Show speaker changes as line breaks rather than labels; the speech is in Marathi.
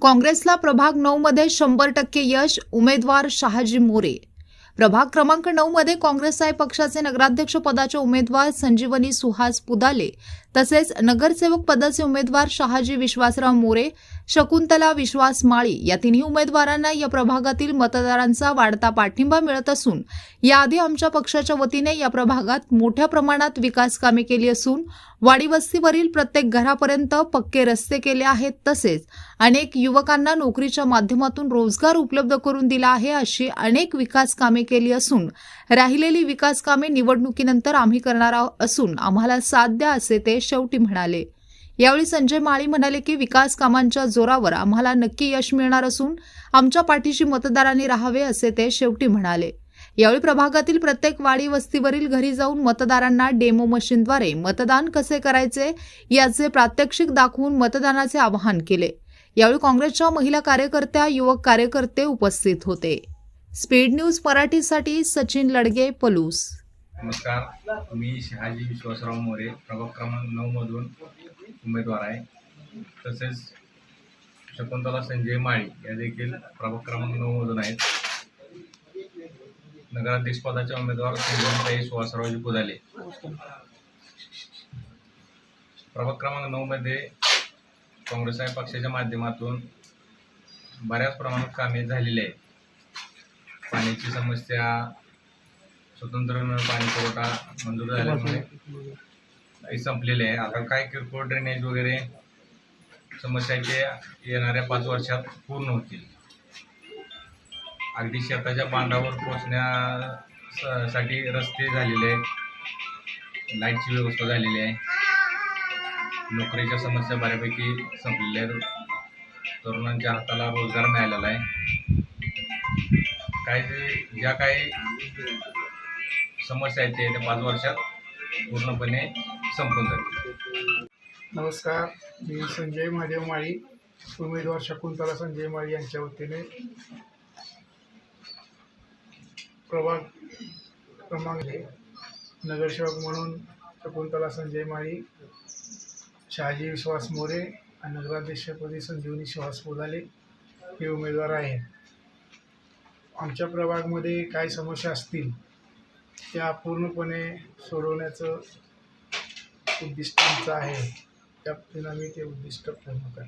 काँग्रेसला प्रभाग 9 मध्ये 100% यश, उमेदवार शहाजी मोरे। प्रभाग क्रमांक 9 मध्ये काँग्रेस पक्षाचे नगराध्यक्ष पदाचे उमेदवार संजीवनी सुहास पुदाले तसेच नगरसेवक पदाचे उमेदवार शहाजी विश्वासराव मोरे, शकुंतला विश्वास माळी या तिन्ही उमेदवारांना या प्रभागातील मतदारांचा वाढता पाठिंबा मिळत असून याआधी आमच्या पक्षाच्या वतीने या प्रभागात मोठ्या प्रमाणात विकास कामे केली असून वाडी वस्तीवरील प्रत्येक घरापर्यंत पक्के रस्ते केले आहेत तसेच अनेक युवकांना नोकरीच्या माध्यमातून रोजगार उपलब्ध करून दिला आहे। अशी अनेक विकास कामे केली असून राहिलेली विकास कामे निवडणुकीनंतर आम्ही करणार असून आम्हाला साथ द्या असे ते शेवटी म्हणाले। यावेळी संजय माळी म्हणाले की विकास कामांच्या जोरावर आम्हाला नक्की यश मिळणार असून आमच्या पाठीशी मतदारांनी राहावे असे ते शेवटी म्हणाले। यावेळी प्रभागातील प्रत्येक वाडी वस्तीवरील घरी जाऊन मतदारांना डेमो मशीनद्वारे मतदान कसे करायचे याचे प्रात्यक्षिक दाखवून मतदानाचे आवाहन केले। यावेळी काँग्रेसच्या महिला कार्यकर्त्या, युवक कार्यकर्ते उपस्थित होते। स्पीड न्यूज मराठीसाठी सचिन लडगे, पलूस।
नमस्कार, मी शहाजी विश्वासराव मोरे, प्रभाग क्रमांक 9 मधून उमेदवार आहे। तसेच शकुंतला संजय माळी या देखील प्रभाग क्रमांक 9 मधून आहेत। नगराध्यक्ष पदाचे उमेदवार संजीवनी सुहासरावजी पुदाले। प्रभाग क्रमांक 9 मध्ये काँग्रेस पक्षाच्या माध्यमातून बऱ्याच प्रमाणात कामे झालेली आहेत। पाण्याची समस्या, स्वतंत्र पाणी पुरवठा मंजूर झाल्यामुळे संपलेले आहे। आता काय किरकोळ ड्रेनेज वगैरे समस्या ते येणाऱ्या 5 वर्षात पूर्ण होतील। अगदी शेताच्या बांधावर पोहोचण्यासाठी रस्ते झालेले आहेत, लाईटची व्यवस्था झालेली आहे, नोकरीच्या समस्या बऱ्यापैकी संपलेल्या आहेत, तरुणांच्या हाताला रोजगार मिळालेला आहे। ज्या काही समस्या आहेत ते 5 वर्षात पूर्णपणे संपून जातील।
नमस्कार, मी संजय महादेव माळी, उमेदवार शकुंतला संजय माळी यांच्या वतीने प्रभाग क्रमांक नगरसेवक म्हणून शकुंतला संजय माळी, शहाजी विश्वास मोरे आणि नगराध्यक्षपदी संजीवनी सुहास पुदाले हे उमेदवार आहेत। आमच्या प्रभागामध्ये काय समस्या असतील त्या पूर्णपणे सोडवण्याचं उद्दिष्ट आमचं आहे। त्या पद्धतीने आम्ही ते उद्दिष्ट पूर्ण करू।